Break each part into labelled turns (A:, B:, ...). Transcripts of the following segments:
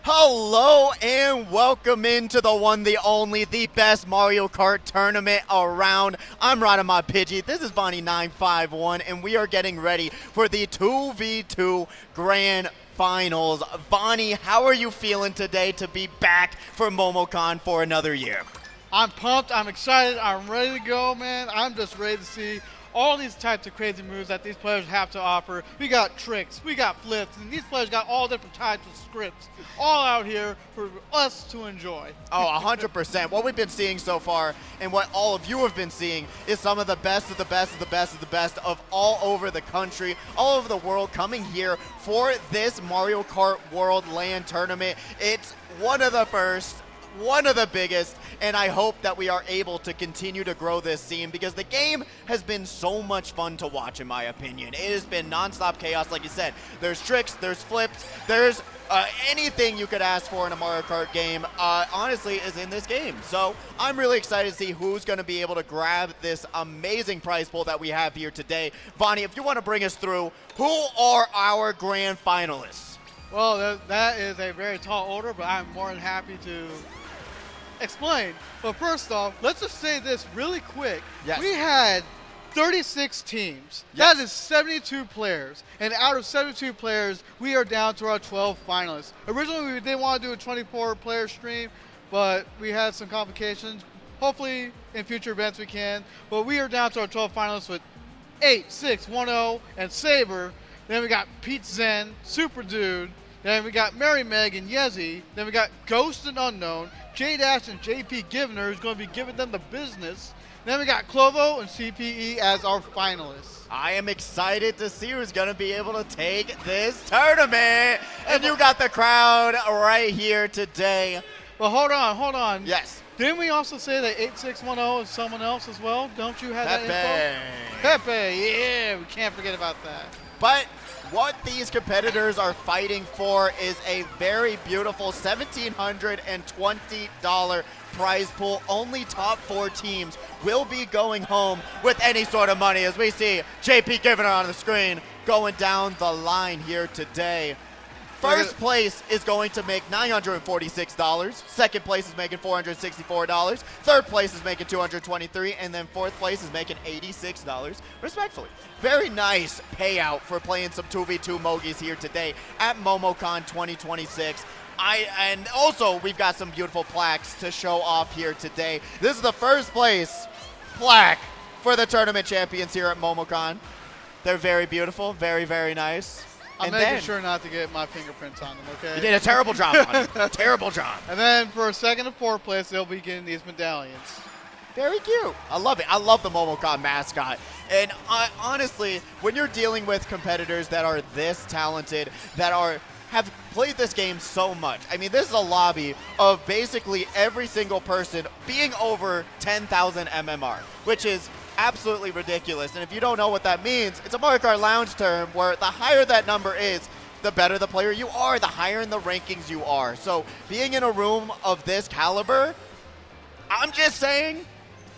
A: Hello and welcome into the one, the only, the best Mario Kart tournament around. I'm Ridingmypidgey, this is Vanni 951, and we are getting ready for the 2v2 Grand Finals. Vanni, how are you feeling today to be back for Momocon for another year?
B: I'm pumped, I'm excited, I'm ready to go, man. I'm just ready to see all these types of crazy moves that these players have to offer. We got tricks, we got flips, and these players got all different types of scripts all out here for us to enjoy.
A: Oh, 100%. What we've been seeing so far and what all of you have been seeing is some of the best of the best of the best of the best of all over the country, all over the world coming here for this Mario Kart World LAN tournament. It's one of the first, one of the biggest, and I hope that we are able to continue to grow this scene because the game has been so much fun to watch, in my opinion. It has been non-stop chaos, like you said. There's tricks, there's flips, there's anything you could ask for in a Mario Kart game, honestly, is in this game. So I'm really excited to see who's going to be able to grab this amazing prize pool that we have here today. Vanni, if you want to bring us through, who are our grand finalists?
B: Well, that is a very tall order, but I'm more than happy to explain. But first off, let's just say this really quick.
A: Yes.
B: We had 36 teams.
A: Yes.
B: That is 72 players. And out of 72 players, we are down to our 12 finalists. Originally, we didn't want to do a 24-player stream, but we had some complications. Hopefully, in future events we can. But we are down to our 12 finalists with 8, 6, 1, 0, and Saber. Then we got Peetzyn, Super Dude. Then we got Mirymeg and Yezy. Then we got Ghost and Unkwn. JDash and JPGiviner is going to be giving them the business. Then we got Clovo and CPE as our finalists.
A: I am excited to see who's going to be able to take this tournament. And you got the crowd right here today.
B: But hold on.
A: Yes.
B: Didn't we also say that 8610 is someone else as well? Don't you have that info? Pepe, yeah, we can't forget about that.
A: But what these competitors are fighting for is a very beautiful $1,720 prize pool. Only top 4 teams will be going home with any sort of money, as we see JPGiviner on the screen going down the line here today. First place is going to make $946. Second place is making $464. Third place is making $223, and then fourth place is making $86. Respectfully, very nice payout for playing some 2v2 Mogies here today at Momocon 2026. And also we've got some beautiful plaques to show off here today. This is the first place plaque for the tournament champions here at Momocon. They're very beautiful, very, very nice.
B: I'm making sure not to get my fingerprints on them, okay?
A: You did a terrible job on it. Terrible job.
B: And then for second and fourth place, they'll be getting these medallions.
A: Very cute. I love it. I love the Momocon mascot. And honestly, when you're dealing with competitors that are this talented, that have played this game so much. I mean, this is a lobby of basically every single person being over 10,000 MMR, which is absolutely ridiculous. And if you don't know what that means, it's a Mario Kart Lounge term where the higher that number is, the better the player you are, the higher in the rankings you are. So being in a room of this caliber, I'm just saying,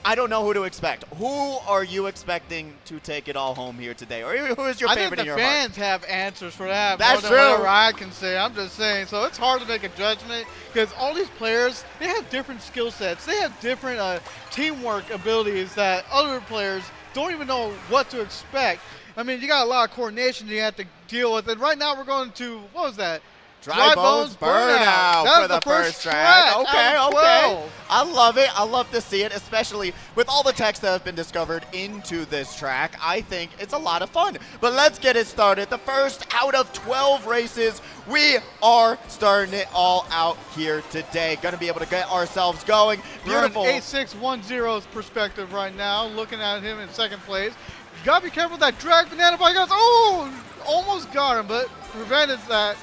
A: I don't know who to expect. Who are you expecting to take it all home here today? Or who is your favorite in your heart?
B: I think the fans have answers for that.
A: That's
B: more than
A: true.
B: Whatever I can say. I'm just saying. So it's hard to make a judgment because all these players, they have different skill sets. They have different teamwork abilities that other players don't even know what to expect. I mean, you got a lot of coordination you have to deal with. And right now we're going to, what was that?
A: Dry Bones Burnout for the first track. Okay. I love it. I love to see it, especially with all the techs that have been discovered into this track. I think it's a lot of fun. But let's get it started. The first out of 12 races, we are starting it all out here today. Going to be able to get ourselves going. Beautiful.
B: We're in 8610's perspective right now, looking at him in second place. You got to be careful with that drag banana bike. Oh, almost got him, but prevented that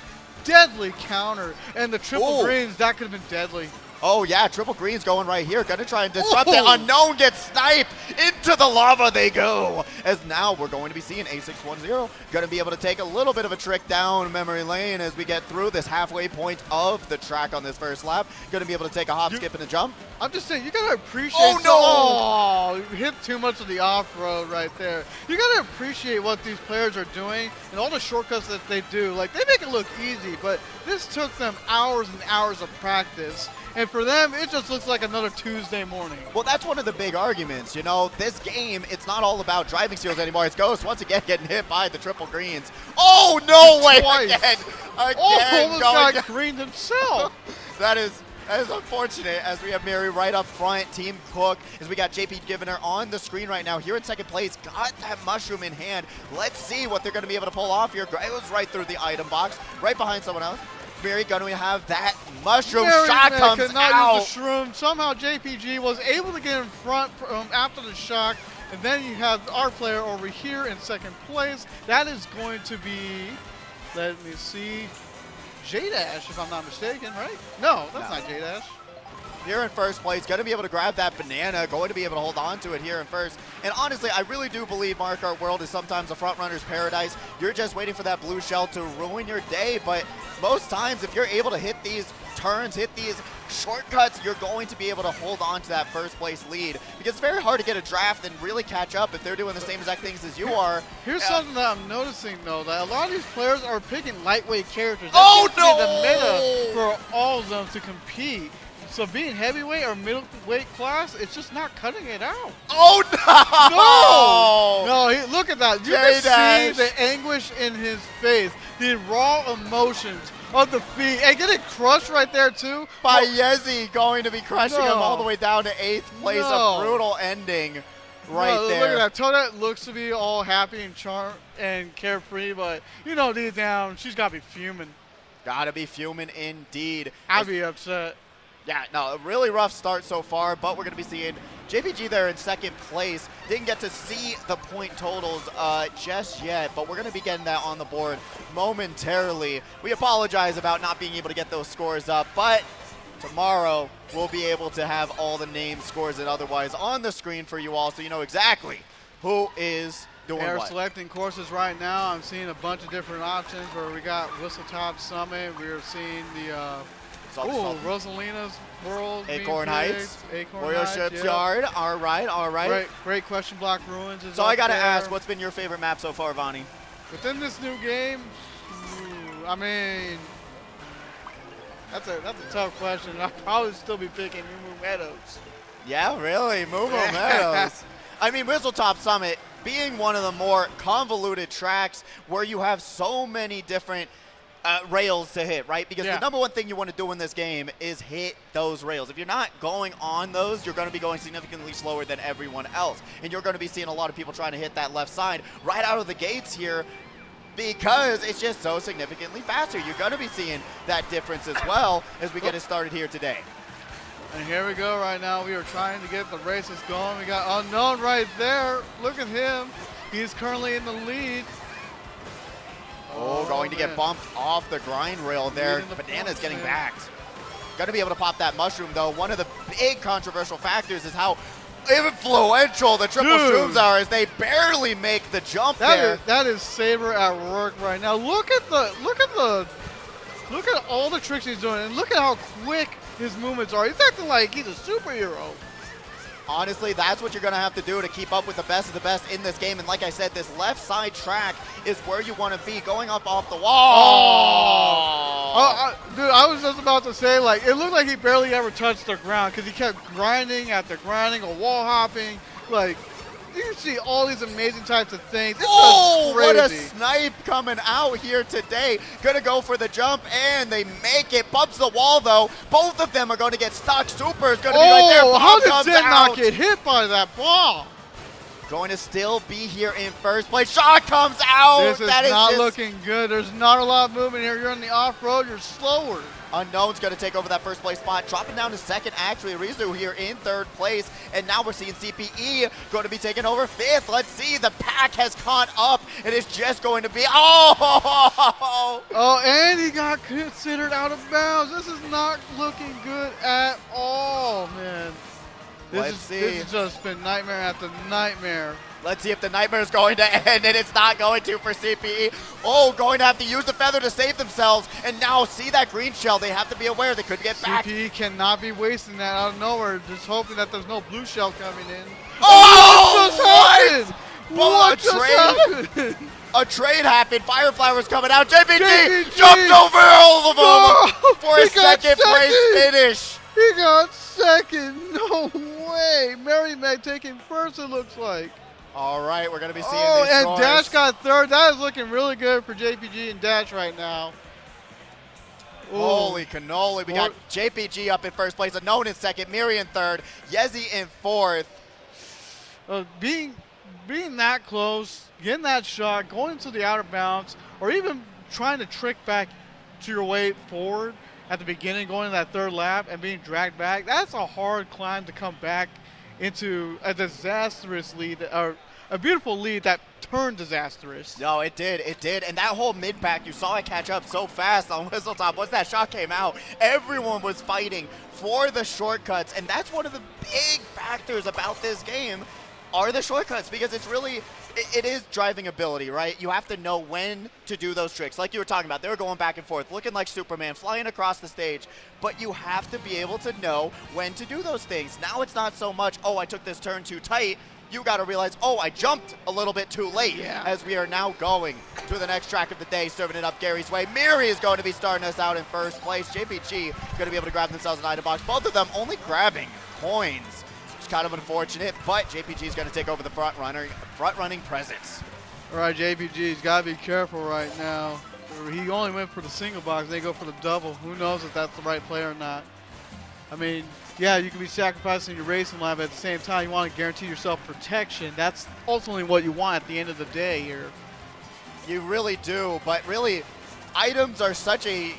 B: deadly counter, and the triple greens, that could have been deadly.
A: Oh yeah, triple green's going right here. Gonna try and disrupt it. Unkwn gets sniped. Into the lava they go. As now we're going to be seeing A610. Gonna be able to take a little bit of a trick down memory lane as we get through this halfway point of the track on this first lap. Gonna be able to take a hop, skip, and a jump.
B: I'm just saying, you gotta appreciate.
A: Oh no!
B: Oh, you hit too much of the off-road right there. You gotta appreciate what these players are doing and all the shortcuts that they do. Like, they make it look easy, but this took them hours and hours of practice. And for them, it just looks like another Tuesday morning.
A: Well, that's one of the big arguments. You know, this game, it's not all about driving skills anymore. It's Ghost once again getting hit by the triple greens. Oh, no way!
B: Twice.
A: Again,
B: Almost got greened himself.
A: That is unfortunate, as we have Miri right up front, Team Cook, as we got JPGiviner on the screen right now. Here in second place, got that mushroom in hand. Let's see what they're going to be able to pull off here. Goes right through the item box, right behind someone else. Miri going to have that mushroom shot comes
B: could not
A: out.
B: Use the shroom. Somehow JPG was able to get in front after the shock. And then you have our player over here in second place. That is going to be, let me see, JDash, if I'm not mistaken, right? No, that's not JDash.
A: Here in first place, going to be able to grab that banana, going to be able to hold on to it here in first. And honestly, I really do believe Mario Kart World is sometimes a front runner's paradise. You're just waiting for that blue shell to ruin your day, but most times if you're able to hit these turns, hit these shortcuts, you're going to be able to hold on to that first place lead. Because it's very hard to get a draft and really catch up if they're doing the same exact things as you are.
B: Here's something that I'm noticing, though, that a lot of these players are picking lightweight characters.
A: Oh,
B: that seems to be the meta for all of them to compete. So being heavyweight or middleweight class, it's just not cutting it out.
A: Oh, no!
B: No, look at that. You can see the anguish in his face, the raw emotions of defeat. And getting crushed right there, too.
A: By yezy going to be crushing him all the way down to 8th place. A brutal ending right there.
B: Look at that. Toadette looks to be all happy and charmed and carefree, but you know, deep down, she's got to be fuming.
A: Got to be fuming indeed.
B: I'd be upset.
A: Yeah, no, a really rough start so far, but we're going to be seeing JPG there in second place. Didn't get to see the point totals just yet, but we're going to be getting that on the board momentarily. We apologize about not being able to get those scores up, but tomorrow we'll be able to have all the names, scores, and otherwise on the screen for you all, so you know exactly who is doing
B: They're
A: what.
B: selecting courses right now. I'm seeing a bunch of different options where we got Whistletop Summit. We're seeing the Rosalina's World.
A: Acorn Heights. Wario
B: Shipyard.
A: Yeah. All right.
B: Great question block ruins. Is
A: so I got to ask, what's been your favorite map so far, Vanni?
B: Within this new game, I mean, that's a tough question. I'll probably still be picking Moo Meadows.
A: Yeah, really? Moo Meadows. I mean, Whistletop Summit being one of the more convoluted tracks where you have so many different rails to hit, right? Because the number one thing you want to do in this game is hit those rails. If you're not going on those, you're going to be going significantly slower than everyone else. And you're going to be seeing a lot of people trying to hit that left side right out of the gates here because it's just so significantly faster. You're going to be seeing that difference as well as we get it started here today.
B: And here we go right now. We are trying to get the races going. We got Unkwn right there. Look at him. He's currently in the lead.
A: Oh, going to get bumped off the grind rail there. Banana's getting backed. Going to be able to pop that mushroom, though. One of the big controversial factors is how influential the triple shrooms are as they barely make the jump there.
B: That is Saber at work right now. Look at all the tricks he's doing, and look at how quick his movements are. He's acting like he's a superhero.
A: Honestly, that's what you're going to have to do to keep up with the best of the best in this game. And like I said, this left side track is where you want to be, going up off the wall.
B: Dude, I was just about to say, like, it looked like he barely ever touched the ground because he kept grinding after grinding or wall hopping. Like, you can see all these amazing types of things.
A: What a snipe coming out here today. Gonna go for the jump, and they make it. Bumps the wall, though. Both of them are going to get stuck. Super is going to be right there.
B: How did Zed not get hit by that ball?
A: going to still be here in first place. Shot comes out.
B: This is
A: that
B: not
A: just
B: looking good. There's not a lot of movement here. You're on the off-road. You're slower.
A: Unknown's going to take over that first place spot, dropping down to second, actually. Rizu here in third place, and now we're seeing CPE going to be taking over fifth. Let's see, the pack has caught up, and it's just going to be, oh!
B: Oh, and he got considered out of bounds. This is not looking good at all, man. This has just been nightmare after nightmare.
A: Let's see if the nightmare is going to end, and it's not going to for CPE. Oh, going to have to use the feather to save themselves, and now see that green shell. They have to be aware they could get back.
B: CPE cannot be wasting that out of nowhere, just hoping that there's no blue shell coming in.
A: Oh,
B: what just happened?
A: A trade happened. Firefly was coming out. JPG jumped over all of them for a second place finish.
B: He got second. No way. Mirymeg taking first, it looks like.
A: All right, we're going to be seeing
B: these and
A: scores.
B: Dash got third. That is looking really good for JPG and Dash right now. Ooh.
A: Holy cannoli. We got JPG up in first place, Unkwn in second, Miri in third, yezy in fourth.
B: Being that close, getting that shot, going to the outer bounds, or even trying to trick back to your way forward at the beginning, going to that third lap and being dragged back, that's a hard climb to come back into a disastrous lead, or a beautiful lead that turned disastrous.
A: No, it did, and that whole mid-pack, you saw it catch up so fast on Whistletop. Once that shot came out, everyone was fighting for the shortcuts, and that's one of the big factors about this game, are the shortcuts, because it's really, it is driving ability, right? You have to know when to do those tricks. Like you were talking about, they were going back and forth, looking like Superman, flying across the stage, but you have to be able to know when to do those things. Now it's not so much, oh, I took this turn too tight. You got to realize, oh, I jumped a little bit too late, as we are now going to the next track of the day, serving it up Gary's way. Miri is going to be starting us out in first place. JPG going to be able to grab themselves an item box. Both of them only grabbing coins. It's kind of unfortunate, but JPG is going to take over the front-running presence.
B: All right, JPG's got to be careful right now. He only went for the single box. They go for the double. Who knows if that's the right play or not. I mean, yeah, you can be sacrificing your racing lap, but at the same time, you want to guarantee yourself protection. That's ultimately what you want at the end of the day here.
A: You really do, but really, items are such a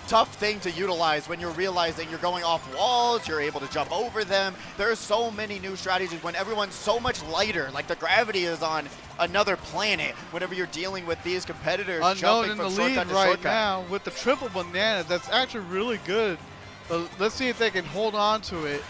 A: tough thing to utilize when you're realizing you're going off walls, you're able to jump over them. There's so many new strategies when everyone's so much lighter, like the gravity is on another planet whenever you're dealing with these competitors.
B: Unknown in the lead right
A: shortcut.
B: now with the triple banana. That's actually really good. Let's see if they can hold on to it.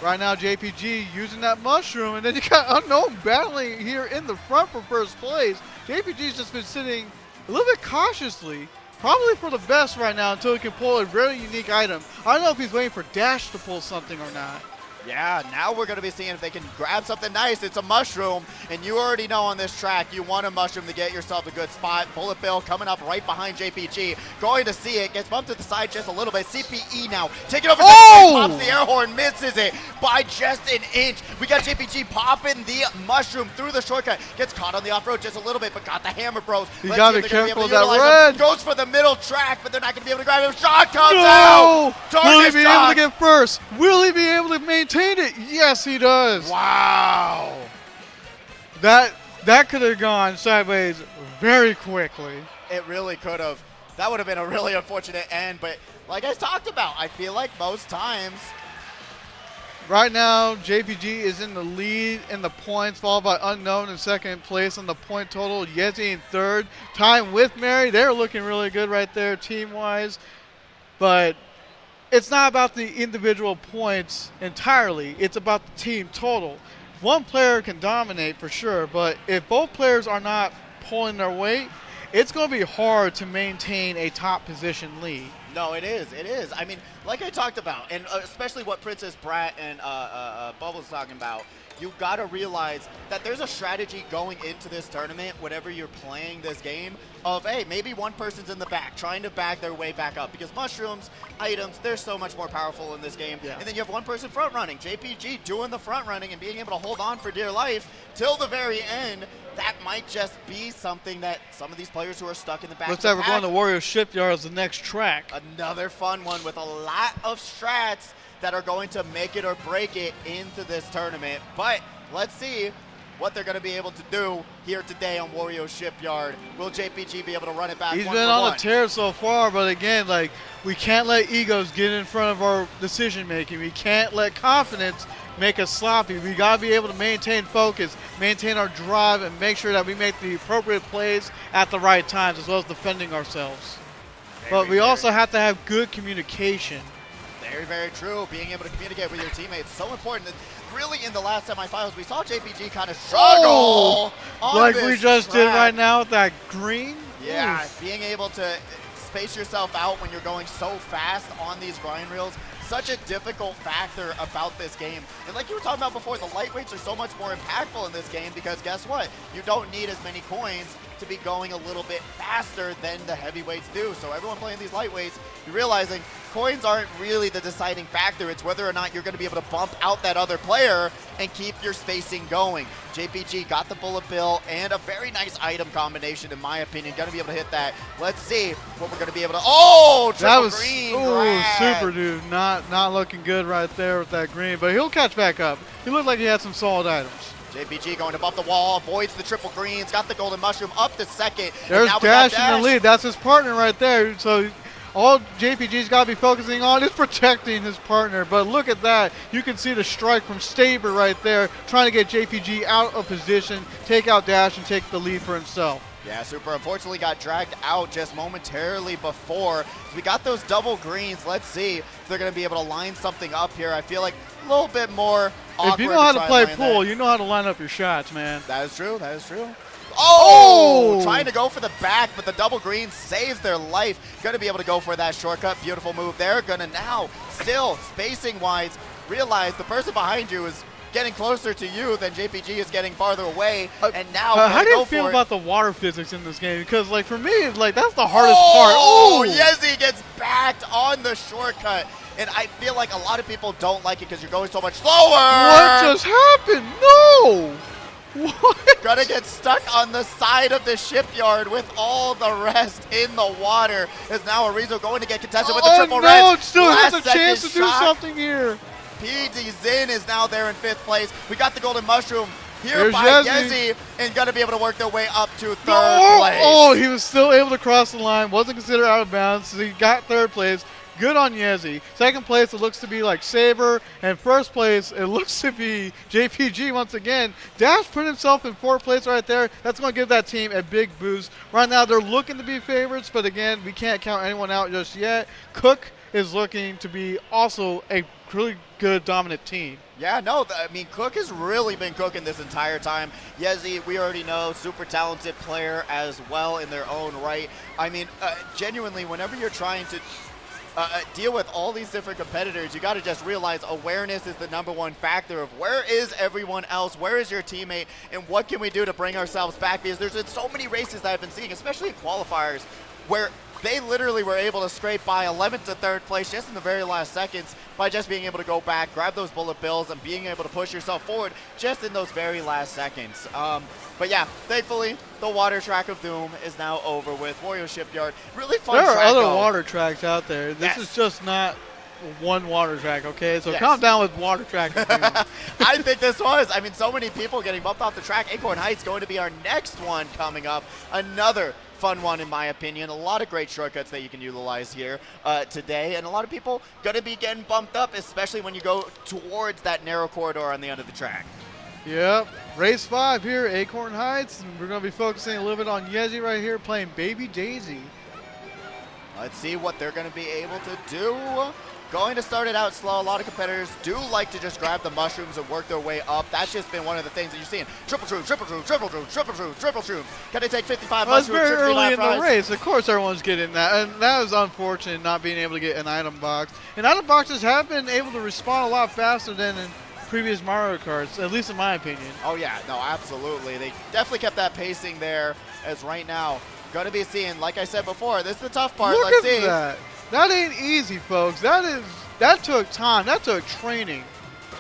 B: Right now, JPG using that mushroom, and then you got Unknown battling here in the front for first place. JPG's just been sitting a little bit cautiously, probably for the best right now until he can pull a very unique item. I don't know if he's waiting for Dash to pull something or not.
A: Yeah, now we're going to be seeing if they can grab something nice. It's a mushroom, and you already know on this track you want a mushroom to get yourself a good spot. Bullet Bill coming up right behind JPG. Going to see it. Gets bumped to the side just a little bit. CPE now taking over. Pops the air horn. Misses it by just an inch. We got JPG popping the mushroom through the shortcut. Gets caught on the off-road just a little bit, but got the hammer bros.
B: You got to be careful of that red.
A: Goes for the middle track, but they're not going to be able to grab him. Shot comes out.
B: Will he be able to get first? Will he be able to maintain it? Yes, he does.
A: Wow.
B: That could have gone sideways very quickly.
A: It really could have. That would have been a really unfortunate end, but like I talked about, I feel like most times.
B: Right now, JPG is in the lead in the points, followed by Unknown in second place on the point total. yezy in third. Time with Mary. They're looking really good right there team-wise. But it's not about the individual points entirely. It's about the team total. One player can dominate for sure, but if both players are not pulling their weight, it's going to be hard to maintain a top position lead.
A: No, it is. It is. I mean, like I talked about, and especially what Princess Brat and Bubbles talking about, you've got to realize that there's a strategy going into this tournament whenever you're playing this game of, hey, maybe one person's in the back trying to bag their way back up because mushrooms, items, they're so much more powerful in this game. Yeah. And then you have one person front running, JPG doing the front running and being able to hold on for dear life till the very end. That might just be something that some of these players who are stuck in the back.
B: Looks like we're going to Wario Shipyard as the next track.
A: Another fun one with a lot of strats that are going to make it or break it into this tournament. But let's see what they're going to be able to do here today on Wario Shipyard. Will JPG be able to run it back?
B: He's been on a tear so far, but again, like, we can't let egos get in front of our decision making. We can't let confidence make us sloppy. We got to be able to maintain focus, maintain our drive, and make sure that we make the appropriate plays at the right times, as well as defending ourselves. But we also have to have good communication.
A: Very, very true. Being able to communicate with your teammates, so important. Really, in the last semifinals, we saw JPG kind of struggle on
B: like
A: this
B: we just
A: track.
B: did right now with that green.
A: Yeah,
B: Oof.
A: being able to space yourself out when you're going so fast on these grind reels, such a difficult factor about this game. And like you were talking about before, the lightweights are so much more impactful in this game because guess what? You don't need as many coins to be going a little bit faster than the heavyweights do. So everyone playing these lightweights, you're realizing coins aren't really the deciding factor. It's whether or not you're going to be able to bump out that other player and keep your spacing going. JPG got the bullet bill and a very nice item combination, in my opinion. Going to be able to hit that. Let's see what we're going to be able to. Oh, triple green.
B: Super dude. Not looking good right there with that green, but he'll catch back up. He looked like he had some solid items.
A: JPG going above the wall, avoids the triple greens, got the golden mushroom up to second.
B: There's Dash in the lead. That's his partner right there. So all JPG's got to be focusing on is protecting his partner. But look at that. You can see the strike from Saber right there, trying to get JPG out of position, take out Dash, and take the lead for himself.
A: Yeah, Super unfortunately got dragged out just momentarily before. We got those double greens. Let's see if they're going to be able to line something up here. I feel like a little bit more awkward.
B: If you know how to play pool, you know how to line up your shots, man.
A: That is true. That is true. Oh! Trying to go for the back, but the double green saves their life. Going to be able to go for that shortcut. Beautiful move there. Going to now, still spacing-wise, realize the person behind you is getting closer to you than JPG is getting farther away, and now
B: how do you feel about the water physics in this game? Because like for me, like that's the hardest part.
A: Oh, yezy gets backed on the shortcut, and I feel like a lot of people don't like it because you're going so much slower.
B: What just happened? No. What?
A: Gonna get stuck on the side of the shipyard with all the rest in the water. Is now Arizo going to get contested with the triple red.
B: Oh no, still has a chance to do something here.
A: Peetzyn is now there in 5th place. We got the golden mushroom here
B: Here's
A: by
B: yezy.
A: yezy, and gonna be able to work their way up to 3rd place.
B: Oh, he was still able to cross the line. Wasn't considered out of bounds, so he got 3rd place. Good on yezy. 2nd place, it looks to be like Saber. And 1st place, it looks to be JPG once again. Dash put himself in 4th place right there. That's going to give that team a big boost. Right now, they're looking to be favorites, but again, we can't count anyone out just yet. Cook is looking to be also a really good dominant team.
A: Yeah, no, I mean, Cook has really been cooking this entire time. yezy, we already know, super talented player as well in their own right. I mean, genuinely, whenever you're trying to deal with all these different competitors, you got to just realize awareness is the #1 factor of where is everyone else, where is your teammate, and what can we do to bring ourselves back, because there's been so many races that I've been seeing, especially in qualifiers, where they literally were able to scrape by 11th to 3rd place just in the very last seconds by just being able to go back, grab those bullet bills, and being able to push yourself forward just in those very last seconds. But yeah, thankfully, the water track of doom is now over with. Wario Shipyard, really fun track.
B: There are other
A: though.
B: water tracks out there. This is just not one water track, okay? So
A: Yes.
B: calm down with water track.
A: I think this was. I mean, so many people getting bumped off the track. Acorn Heights going to be our next one coming up. Another fun one, in my opinion. A lot of great shortcuts that you can utilize here today, and a lot of people going to be getting bumped up, especially when you go towards that narrow corridor on the end of the track.
B: Yep. Race 5 here, Acorn Heights. And we're going to be focusing a little bit on yezy right here, playing Baby Daisy.
A: Let's see what they're going to be able to do. Going to start it out slow. A lot of competitors do like to just grab the mushrooms and work their way up. That's just been one of the things that you're seeing. Triple shrooms, triple shrooms, triple shrooms, triple shrooms, triple shrooms. Can they take 55
B: Well, it's
A: mushrooms?
B: very early in
A: fries?
B: the race. Of course everyone's getting that. And that is unfortunate, not being able to get an item box. And item boxes have been able to respond a lot faster than in previous Mario Karts, at least in my opinion.
A: Oh, yeah. No, absolutely. They definitely kept that pacing there, as right now, going to be seeing, like I said before, this is the tough part.
B: Look
A: Let's
B: at
A: see.
B: that. That ain't easy, folks. That took time. That took training.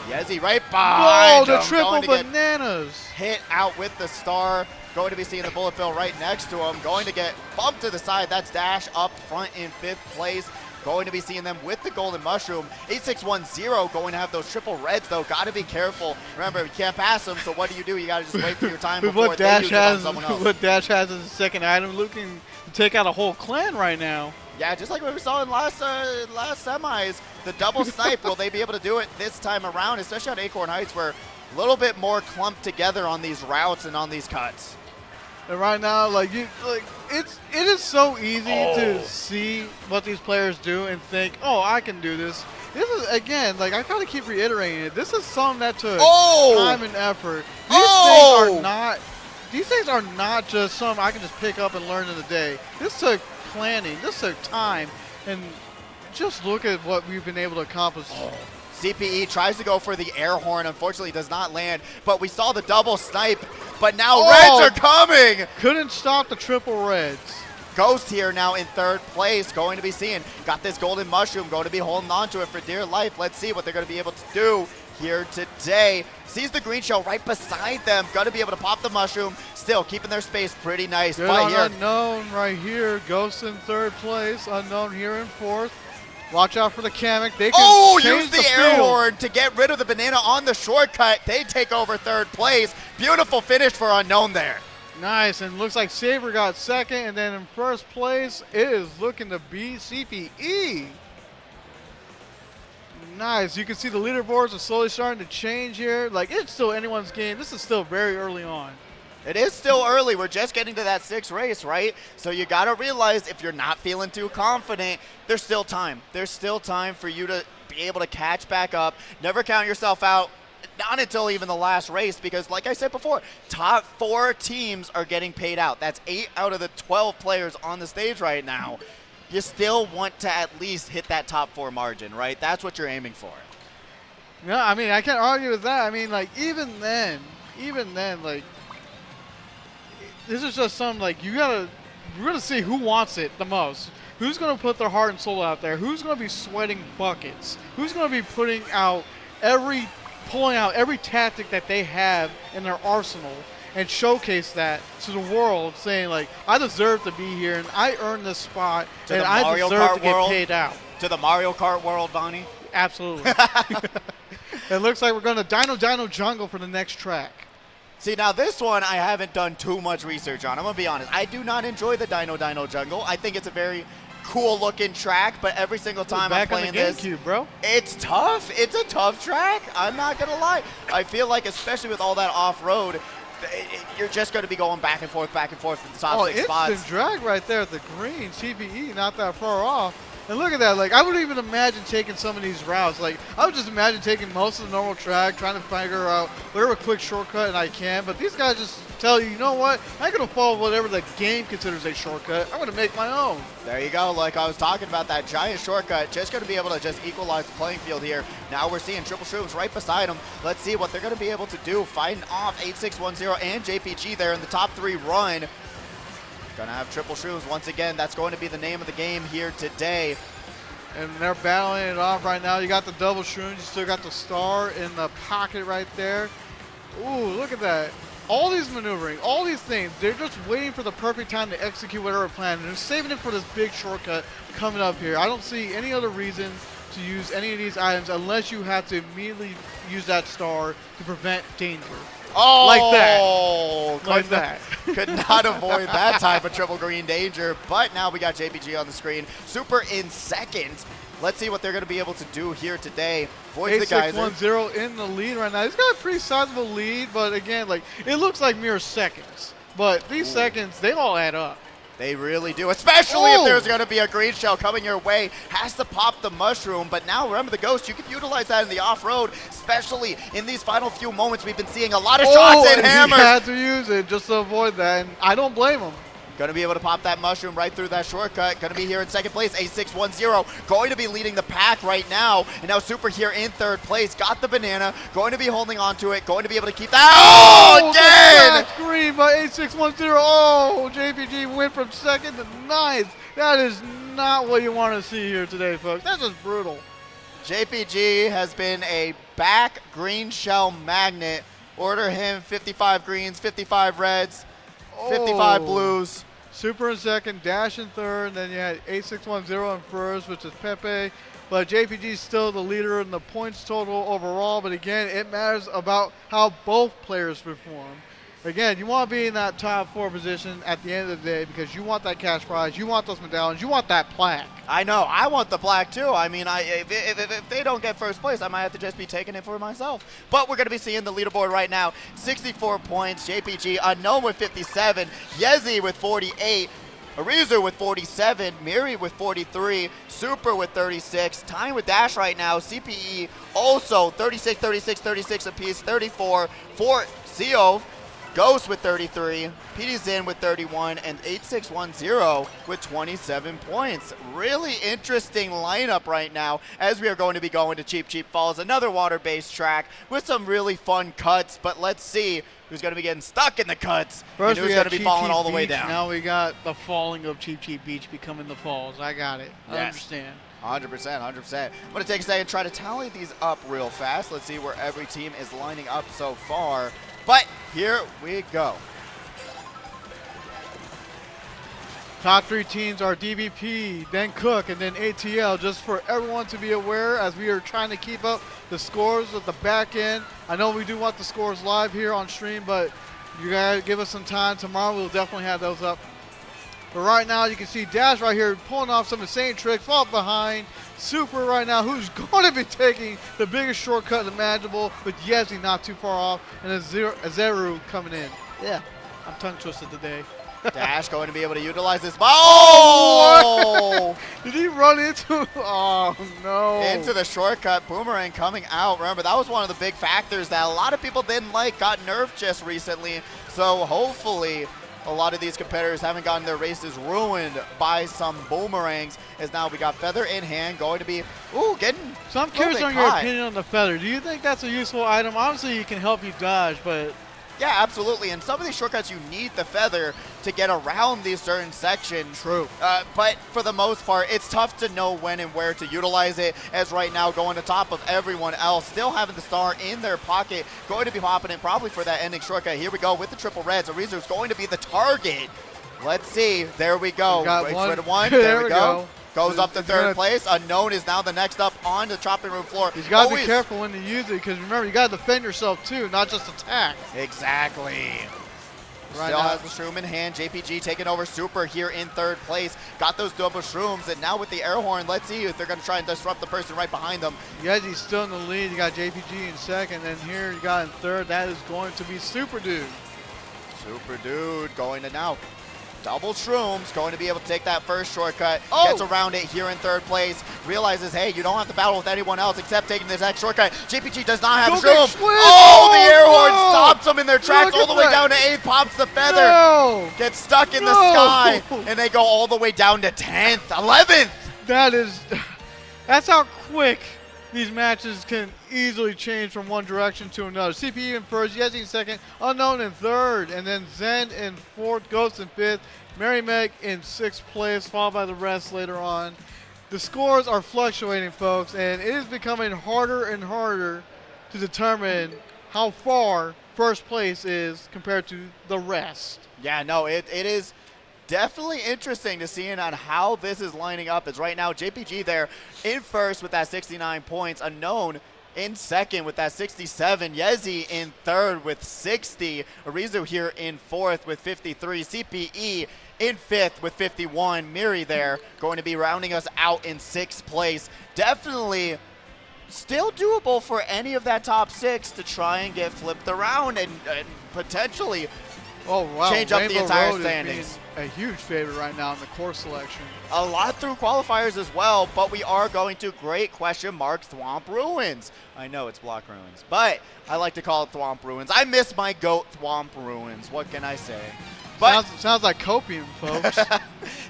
A: yezy right behind
B: Whoa, the
A: him,
B: triple
A: going to get
B: bananas.
A: hit out with the star. Going to be seeing the bullet bill right next to him. Going to get bumped to the side. That's Dash up front in 5th place. Going to be seeing them with the golden mushroom. 8610 going to have those triple reds, though. Got to be careful. Remember, you can't pass them, so what do? You got to just wait for your time before they use it on someone else.
B: What Dash has as a second item, looking to take out a whole clan right now.
A: Yeah, just like what we saw in last semis, the double snipe. Will they be able to do it this time around, especially on Acorn Heights, where a little bit more clumped together on these routes and on these cuts?
B: And right now, it is so easy to see what these players do and think, oh, I can do this. This is, again, I kind of keep reiterating it. This is something that took time and effort. These things are not just something I can just pick up and learn in a day. This took planning. This took time. And just look at what we've been able to accomplish.
A: CPE tries to go for the air horn. Unfortunately, does not land. But we saw the double snipe. But now reds are coming.
B: Couldn't stop the triple reds.
A: Ghost here now in third place, going to be seeing. Got this golden mushroom, going to be holding on to it for dear life. Let's see what they're going to be able to do here today. Sees the green shell right beside them. Going to be able to pop the mushroom. Still keeping their space pretty nice.
B: Good on Unkwn right here. Ghost in third place. Unkwn here in fourth. Watch out for the Kamek. They can
A: use the air horn to get rid of the banana on the shortcut. They take over third place. Beautiful finish for Unkwn there.
B: Nice, and looks like Saber got second, and then in first place it is looking to be CPE. Nice. You can see the leaderboards are slowly starting to change here. It's still anyone's game. This is still very early on.
A: It is still early. We're just getting to that sixth race, right? So you got to realize if you're not feeling too confident, there's still time. There's still time for you to be able to catch back up. Never count yourself out. Not until even the last race, because like I said before, top 4 teams are getting paid out. That's 8 out of the 12 players on the stage right now. You still want to at least hit that top 4 margin, right? That's what you're aiming for.
B: Yeah, I mean, I can't argue with that. I mean, even then, this is just something we're gonna see who wants it the most. Who's gonna put their heart and soul out there? Who's gonna be sweating buckets? Who's gonna be pulling out every tactic that they have in their arsenal and showcase that to the world, saying I deserve to be here and I earned this spot and I deserve to get paid out.
A: To the Mario Kart world, Vanni?
B: Absolutely. It looks like we're going to Dino Jungle for the next track.
A: See, now this one I haven't done too much research on. I'm going to be honest. I do not enjoy the Dino Jungle. I think it's a very cool looking track, but every single time I'm playing this,
B: bro.
A: It's tough. It's a tough track. I'm not going to lie. I feel like, especially with all that off-road, you're just going to be going back and forth for the top 6 spots.
B: Instant drag right there at the green. CPE not that far off. And look at that. I wouldn't even imagine taking some of these routes. I would just imagine taking most of the normal track, trying to figure out whatever quick shortcut I can. But these guys just tell you, you know what? I'm going to follow whatever the game considers a shortcut. I'm going to make my own.
A: There you go. Like I was talking about, that giant shortcut. Just going to be able to just equalize the playing field here. Now we're seeing triple shrooms right beside them. Let's see what they're going to be able to do. Fighting off 8610 and JPG there in the top 3 run. Going to have triple shrooms once again. That's going to be the name of the game here today.
B: And they're battling it off right now. You got the double shrooms. You still got the star in the pocket right there. Ooh, look at that. All these maneuvering, all these things, they're just waiting for the perfect time to execute whatever plan. And they're saving it for this big shortcut coming up here. I don't see any other reason to use any of these items unless you have to immediately use that star to prevent danger.
A: Oh,
B: like that.
A: Could not avoid that type of triple green danger. But now we got JPG on the screen. Super in second. Let's see what they're going to be able to do here today. Voids the Geyser.
B: 8610 in the lead right now. He's got a pretty sizable lead, but again, it looks like mere seconds. But these seconds, they all add up.
A: They really do, especially if there's going to be a green shell coming your way. Has to pop the mushroom, but now remember the Ghost. You can utilize that in the off-road, especially in these final few moments. We've been seeing a lot of shots and hammers.
B: He had to use it just to avoid that, and I don't blame him.
A: Going to be able to pop that mushroom right through that shortcut. Going to be here in second place, 8610. Going to be leading the pack right now. And now Super here in third place. Got the banana. Going to be holding on to it. Going to be able to keep that. Oh, again!
B: Green by 8610. Oh, JPG went from second to ninth. That is not what you want to see here today, folks. That's just brutal.
A: JPG has been a back green shell magnet. Order him 55 greens, 55 reds, 55 blues.
B: Super in second, Dash in third, and then you had 8610 in first, which is Pepe. But JPG is still the leader in the points total overall. But again, it matters about how both players perform. Again, you want to be in that top 4 position at the end of the day because you want that cash prize, you want those medallions, you want that plaque.
A: I know. I want the plaque, too. I mean, if they don't get first place, I might have to just be taking it for myself. But we're going to be seeing the leaderboard right now. 64 points, JPG, Unkwn with 57, yezy with 48, Arizu with 47, Miri with 43, Super with 36, tying with Dash right now, CPE also 36, 36, 36 apiece, 34 for Zeo, Ghost with 33, Peetzyn with 31, and 8610 with 27 points. Really interesting lineup right now as we are going to be going to Cheep Falls, another water-based track with some really fun cuts, but let's see who's going to be getting stuck in the cuts
B: First
A: and who's going to be falling all the way
B: Beach.
A: down.
B: Now we got the falling of Cheep Beach becoming the falls. I got it. I understand.
A: 100%, 100%. I'm going to take a second and try to tally these up real fast. Let's see where every team is lining up so far. But here we go.
B: Top 3 teams are DVP, then Cook, and then ATL, just for everyone to be aware as we are trying to keep up the scores at the back end. I know we do want the scores live here on stream, but you guys give us some time. Tomorrow we'll definitely have those up. But right now you can see Dash right here pulling off some insane tricks, fall behind. Super right now, who's going to be taking the biggest shortcut imaginable, with yezy not too far off, and Azeru coming in. Yeah, I'm tongue twisted today.
A: Dash going to be able to utilize this. Oh!
B: Did he run into? Oh, no.
A: Into the shortcut. Boomerang coming out. Remember, that was one of the big factors that a lot of people didn't like. Got nerfed just recently. So hopefully a lot of these competitors haven't gotten their races ruined by some boomerangs, as now we got Feather in hand, going to be, getting
B: So I'm curious on your opinion on the Feather. Do you think that's a useful item? Obviously, it can help you dodge, but...
A: Yeah, absolutely. And some of these shortcuts, you need the Feather to get around these certain sections.
B: True.
A: But for the most part, it's tough to know when and where to utilize it, as right now going to top of everyone else, still having the star in their pocket, going to be popping in probably for that ending shortcut. Here we go with the triple reds. Arizu's going to be the target. Let's see. There we go. Rid of one. There we go. Goes up to third place. Unkwn is now the next up on the chopping room floor.
B: He's got to be careful when you use it, because remember, you got to defend yourself too, not just attack.
A: Exactly. Still has the shroom in hand. JPG taking over Super here in third place. Got those double shrooms, and now with the air horn, let's see if they're going to try and disrupt the person right behind them.
B: Yezy's still in the lead. You got JPG in second, and here you got in third. That is going to be Super Dude.
A: Super Dude going to now. Double shrooms, going to be able to take that first shortcut. Gets around it here in third place. Realizes, hey, you don't have to battle with anyone else except taking this next shortcut. JPG does not have a shroom. Oh, the air horn stops them in their tracks all the way down to 8. Pops the Feather.
B: No.
A: Gets stuck in the sky. And they go all the way down to 10th, 11th.
B: That's how quick these matches can easily change from one direction to another. CPE in first, yezy in second, Unkwn in third, and then Zen in fourth, Ghost in fifth, Mirymeg in sixth place, followed by the rest later on. The scores are fluctuating, folks, and it is becoming harder and harder to determine how far first place is compared to the rest.
A: Yeah, no, it is definitely interesting to see on how this is lining up. As right now, JPG there in first with that 69 points, Unkwn in second with that 67, yezy in third with 60, Arizu here in fourth with 53, CPE in fifth with 51, Miri there going to be rounding us out in sixth place. Definitely still doable for any of that top 6 to try and get flipped around and potentially change up the entire standings.
B: A huge favorite right now in the course selection.
A: A lot through qualifiers as well, but we are going to great question mark Thwomp Ruins. I know it's Block Ruins, but I like to call it Thwomp Ruins. I miss my goat Thwomp Ruins. What can I say? But
B: sounds like copium, folks.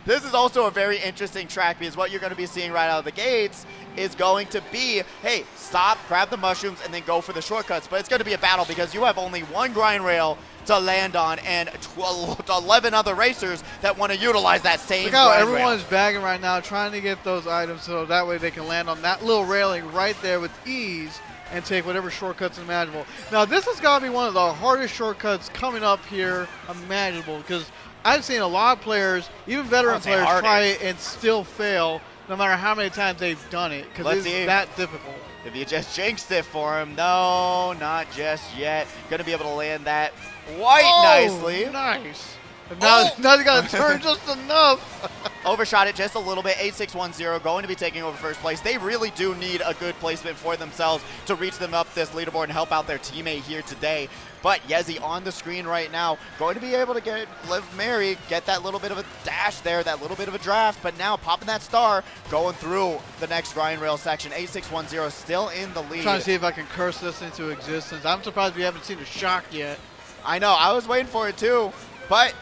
A: This is also a very interesting track, because what you're going to be seeing right out of the gates is going to be, hey, stop, grab the mushrooms, and then go for the shortcuts. But it's going to be a battle, because you have only one grind rail to land on and 11 other racers that want to utilize that same
B: Look how
A: grind
B: everyone's
A: rail.
B: bagging right now, trying to get those items so that way they can land on that little railing right there with ease and take whatever shortcuts imaginable. Now, this has got to be one of the hardest shortcuts coming up here imaginable, because I've seen a lot of players, even veteran players,
A: hardest.
B: try it and still fail, no matter how many times they've done it, because it's that difficult.
A: If you just jinxed it for him, no, not just yet. Going to be able to land that quite nicely.
B: Nice. Now, now they got to turn just enough.
A: Overshot it just a little bit. 8610 going to be taking over first place. They really do need a good placement for themselves to reach them up this leaderboard and help out their teammate here today. But yezy on the screen right now, going to be able to live Mary, get that little bit of a dash there, that little bit of a draft, but now popping that star, going through the next grind rail section. 8610 still in the lead.
B: Trying to see if I can curse this into existence. I'm surprised we haven't seen a shock yet.
A: I know, I was waiting for it too, but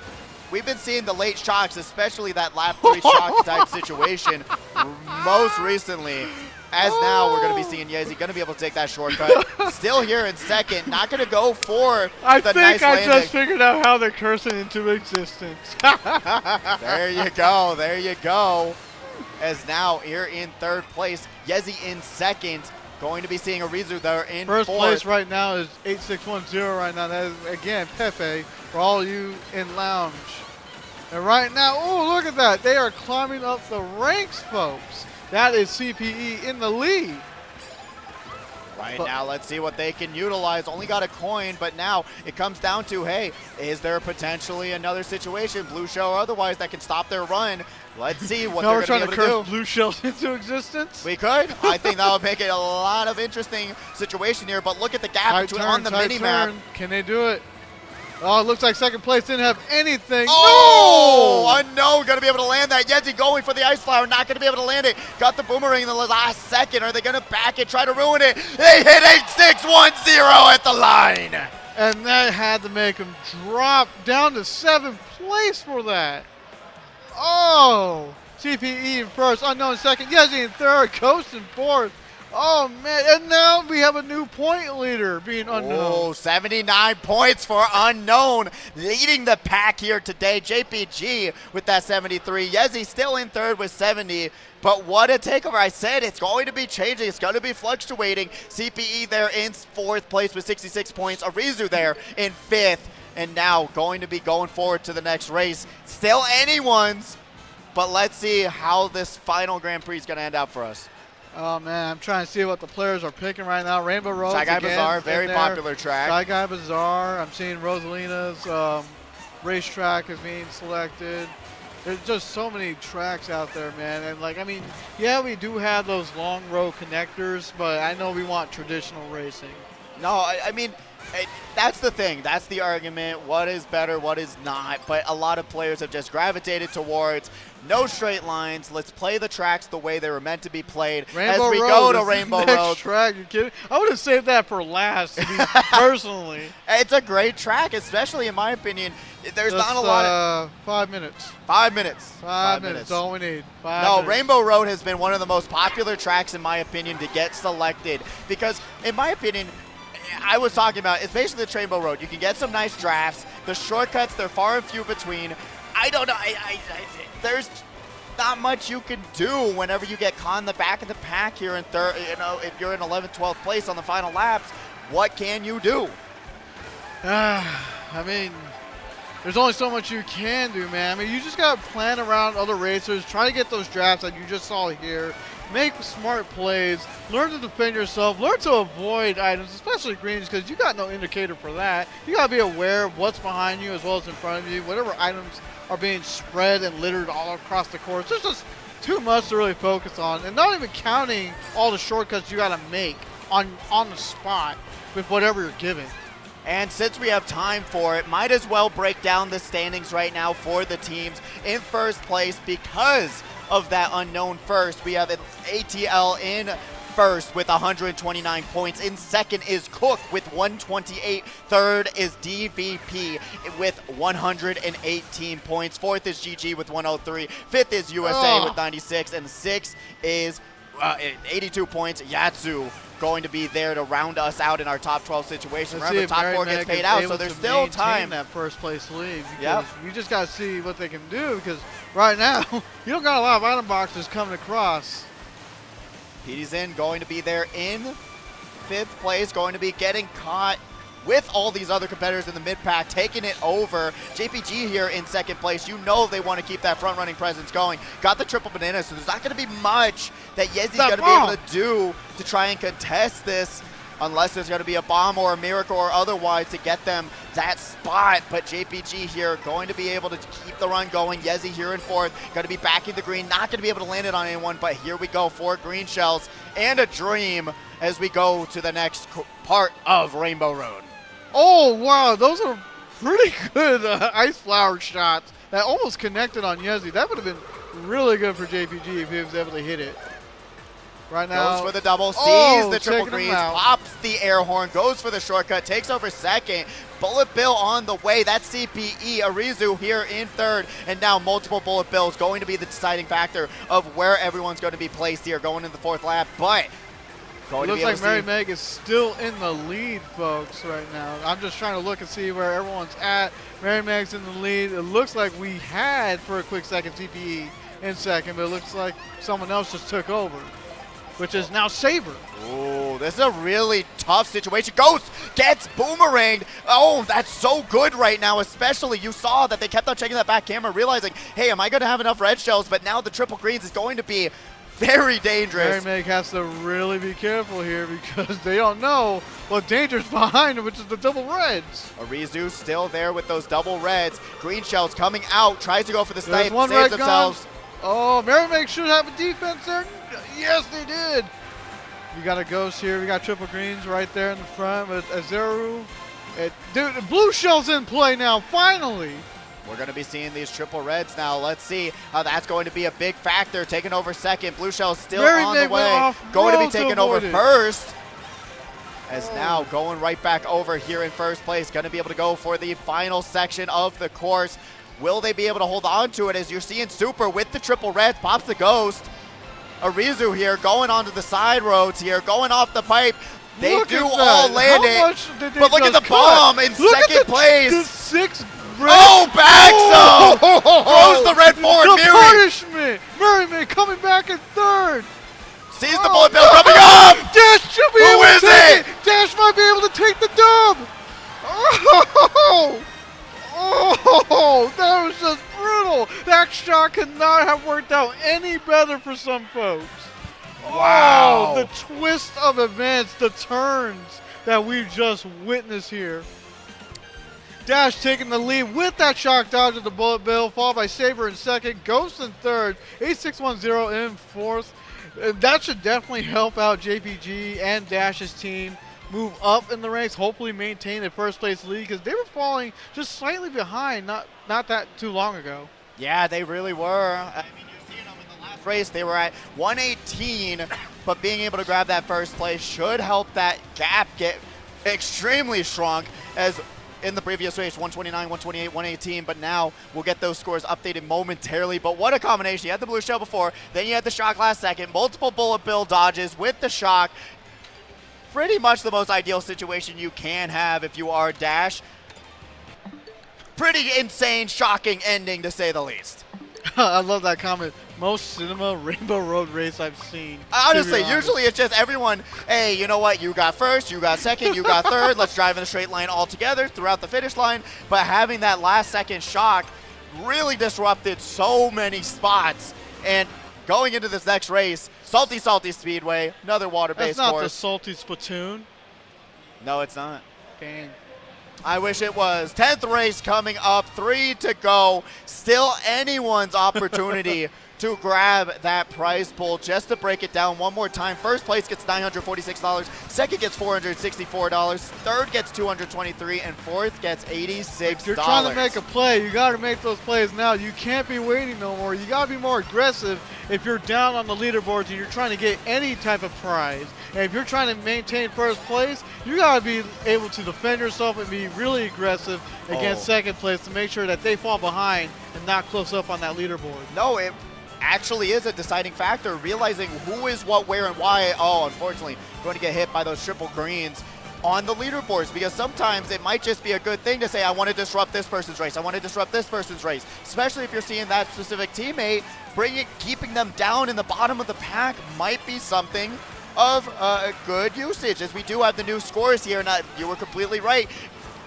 A: we've been seeing the late shocks, especially that lap 3 shock type situation most recently. As now we're going to be seeing yezy going to be able to take that shortcut. Still here in second, not going to go for the nice landing.
B: I just figured out how they're cursing into existence.
A: There you go, there you go. As now here in third place, yezy in second. Going to be seeing a Rizu there in
B: First
A: fourth.
B: place right now is 8610 right now. That is, again, Pepe for all you in lounge. And right now, oh, look at that. They are climbing up the ranks, folks. That is CPE in the lead.
A: Right now, let's see what they can utilize. Only got a coin, but now it comes down to, hey, is there potentially another situation, blue shell or otherwise, that can stop their run? Let's see what they're going to be able to do.
B: We're trying to curse blue shells into existence.
A: We could. I think that would make it a lot of interesting situation here, but look at the gap on the mini-map.
B: Can they do it? Oh, it looks like second place didn't have anything.
A: Oh, Unkwn going to be able to land that. yezy going for the ice flower, not going to be able to land it. Got the boomerang in the last second. Are they going to back it, try to ruin it? They hit 8610 at the line.
B: And that had to make them drop down to 7th place for that. Oh, CPE in first, Unkwn second, yezy in third, Coast in fourth. Oh, man, and now we have a new point leader being Unkwn.
A: Oh, 79 points for Unkwn, leading the pack here today. JPG with that 73. yezy still in third with 70. But what a takeover. I said it's going to be changing. It's going to be fluctuating. CPE there in fourth place with 66 points. Arizu there in fifth. And now going to be going forward to the next race. Still anyone's. But let's see how this final Grand Prix is going to end up for us.
B: Oh, man, I'm trying to see what the players are picking right now. Rainbow Road.
A: Shy Guy Bazaar, very popular track.
B: Shy Guy Bazaar. I'm seeing Rosalina's racetrack is being selected. There's just so many tracks out there, man. And, like, I mean, yeah, we do have those long road connectors, but I know we want traditional racing.
A: No, I mean, that's the thing. That's the argument. What is better, what is not. But a lot of players have just gravitated towards no straight lines. Let's play the tracks the way they were meant to be played.
B: Rainbow
A: as we
B: Road
A: go to
B: is
A: Rainbow
B: the
A: Road.
B: next track, you kidding? I would have saved that for last, personally.
A: It's a great track, especially in my opinion. There's
B: Just,
A: not a lot of
B: 5 minutes.
A: 5 minutes.
B: 5 minutes. All we need. 5
A: No,
B: minutes.
A: Rainbow Road has been one of the most popular tracks in my opinion to get selected because, in my opinion, I was talking about, it's basically the Rainbow Road. You can get some nice drafts. The shortcuts, they're far and few between. I don't know. There's not much you can do whenever you get caught in the back of the pack here in third. You know, if you're in 11th, 12th place on the final laps, what can you do?
B: I mean, there's only so much you can do, man. I mean, you just got to plan around other racers, try to get those drafts that you just saw here, make smart plays, learn to defend yourself, learn to avoid items, especially greens, because you got no indicator for that. You got to be aware of what's behind you as well as in front of you, whatever items are being spread and littered all across the course. There's just too much to really focus on, and not even counting all the shortcuts you got to make on the spot with whatever you're given.
A: And since we have time for it, might as well break down the standings right now for the teams. In first place, because of that Unkwn first, we have ATL in first with 129 points. In second is Cook with 128. Third is DVP with 118 points. Fourth is GG with 103. Fifth is USA with 96. And sixth is 82 points. Yatsu going to be there to round us out in our top 12 situation. Remember, top 4 gets paid out, so there's still time.
B: That first place lead.
A: Yep.
B: You just got to see what they can do, because right now you don't got a lot of item boxes coming across.
A: Peetzyn going to be there in fifth place, going to be getting caught with all these other competitors in the mid-pack taking it over. JPG here in second place. You know they want to keep that front-running presence going. Got the triple banana, so there's not going to be much that yezy's going to be able to do to try and contest this, unless there's going to be a bomb or a miracle or otherwise to get them that spot. But JPG here going to be able to keep the run going. yezy here in fourth, going to be backing the green, not going to be able to land it on anyone, but here we go, 4 green shells and a dream as we go to the next part of Rainbow Road.
B: Oh, wow, those are pretty good ice flower shots that almost connected on yezy. That would have been really good for JPG if he was able to hit it. Right now.
A: Goes for the double, sees the triple greens, pops the air horn, goes for the shortcut, takes over second. Bullet Bill on the way. That's CPE. Arizu here in third. And now multiple Bullet Bills going to be the deciding factor of where everyone's going to be placed here going into the 4th lap. But
B: it looks like Mirymeg is still in the lead, folks, right now. I'm just trying to look and see where everyone's at. Mirymeg's in the lead. It looks like we had, for a quick second, CPE in second, but it looks like someone else just took over, which is now Saber.
A: Oh, this is a really tough situation. Ghost gets boomeranged. Oh, that's so good right now, especially you saw that they kept on checking that back camera, realizing, hey, am I going to have enough red shells? But now the triple greens is going to be very dangerous.
B: Mirymeg has to really be careful here because they don't know what danger's behind them, which is the double reds.
A: Arizu still there with those double reds. Green shells coming out, tries to go for the snipe,
B: one
A: saves
B: red
A: themselves.
B: Oh, Mirymeg should have a defense there. Yes, they did. We got a ghost here. We got triple greens right there in the front with Azeru. Dude, the blue shell's in play now, finally.
A: We're going to be seeing these triple reds now. Let's see how that's going to be a big factor. Taking over second. Blue shell still on the way. Going to be taken over first. As now going right back over here in first place. Going to be able to go for the final section of the course. Will they be able to hold on to it? As you're seeing Super with the triple reds. Pops the ghost. Arizu here going onto the side roads here. Going off the pipe. They do all land it. But look at the bomb in second place.
B: The 6 red.
A: Oh, back throws the red forward.
B: The punishment. Mirymeg coming back in third.
A: Sees the bullet bill coming up.
B: Dash should be able to take it. Dash might be able to take the dub. Oh, that was just brutal. That shot could not have worked out any better for some folks.
A: Wow.
B: Oh, the twist of events, the turns that we've just witnessed here. Dash taking the lead with that shock dodge of the bullet bill, followed by Saber in second, Ghost in third, 8610 in fourth. That should definitely help out JPG and Dash's team move up in the ranks, hopefully maintain the first place lead, because they were falling just slightly behind not that too long ago.
A: Yeah, they really were. I mean, you're seeing them in the last race. They were at 118, but being able to grab that first place should help that gap get extremely shrunk, as in the previous race, 129, 128, 118, but now we'll get those scores updated momentarily. But what a combination. You had the blue shell before, then you had the shock last second, multiple bullet bill dodges with the shock. Pretty much the most ideal situation you can have if you are Dash. Pretty insane, shocking ending to say the least.
B: I love that comment. Most cinema Rainbow Road race I've seen.
A: Honestly, usually it's just everyone, hey, you know what, you got first, you got second, you got third, let's drive in a straight line all together throughout the finish line. But having that last second shock really disrupted so many spots. And going into this next race, Salty Speedway, another water-based course.
B: That's not the Salty Splatoon.
A: No, it's not.
B: Dang.
A: I wish it was. 10th race coming up, 3 to go. Still anyone's opportunity to grab that prize pool. Just to break it down one more time, first place gets $946, second gets $464, third gets $223, and fourth gets $86.
B: If you're trying to make a play, you got to make those plays now. You can't be waiting no more. You got to be more aggressive if you're down on the leaderboards and you're trying to get any type of prize. And if you're trying to maintain first place, you got to be able to defend yourself and be really aggressive against second place to make sure that they fall behind and not close up on that leaderboard.
A: No, it actually is a deciding factor, realizing who is what, where, and why. Oh, unfortunately, going to get hit by those triple greens on the leaderboards, because sometimes it might just be a good thing to say, I want to disrupt this person's race, I want to disrupt this person's race, especially if you're seeing that specific teammate keeping them down in the bottom of the pack might be something of good usage, as we do have the new scores here. And you were completely right.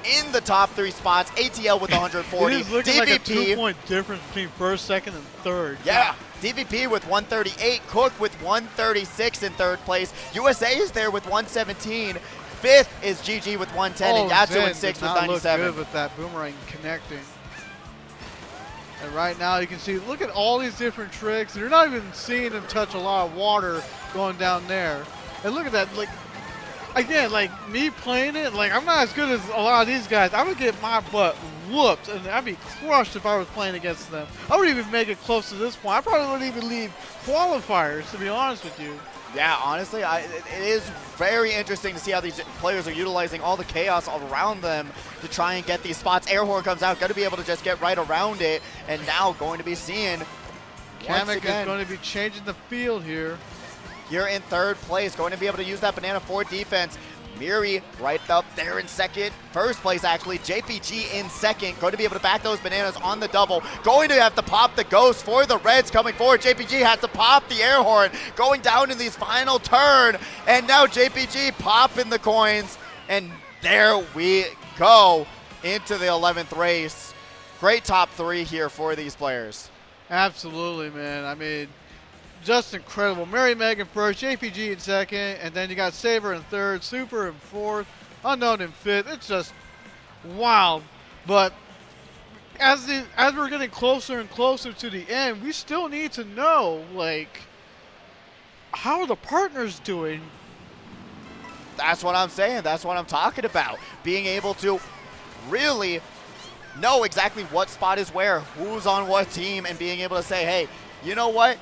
A: In the top 3 spots, ATL with 140.
B: It is looking
A: DVP,
B: like a 2-point difference between first, second, and third.
A: Yeah. DVP with 138, Cook with 136 in 3rd place. USA is there with 117. 5th is GG with 110, and Yatsu in 6th with 97.
B: Look good with that boomerang connecting. And right now you can see, look at all these different tricks. You're not even seeing him touch a lot of water going down there. And look at that, like, again, like me playing it, like I'm not as good as a lot of these guys. I would get my butt whooped, and I'd be crushed if I was playing against them. I wouldn't even make it close to this point. I probably wouldn't even leave qualifiers, to be honest with you.
A: Yeah, honestly, it is very interesting to see how these players are utilizing all the chaos around them to try and get these spots. Airhorn comes out, going to be able to just get right around it, and now going to be seeing
B: Kamek is going to be changing the field here.
A: Here in 3rd place, going to be able to use that banana for defense. Miri right up there in 2nd. 1st place, actually. JPG in 2nd. Going to be able to back those bananas on the double. Going to have to pop the ghost for the Reds coming forward. JPG has to pop the air horn. Going down in these final turn. And now JPG popping the coins. And there we go into the 11th race. Great top 3 here for these players.
B: Absolutely, man. I mean, just incredible. Mirymeg in 1st, JPG in 2nd, and then you got Saber in 3rd, Super in 4th, Unkwn in 5th. It's just wild. But as we're getting closer and closer to the end, we still need to know, like, how are the partners doing?
A: That's what I'm saying. That's what I'm talking about. Being able to really know exactly what spot is where, who's on what team, and being able to say, hey, you know what?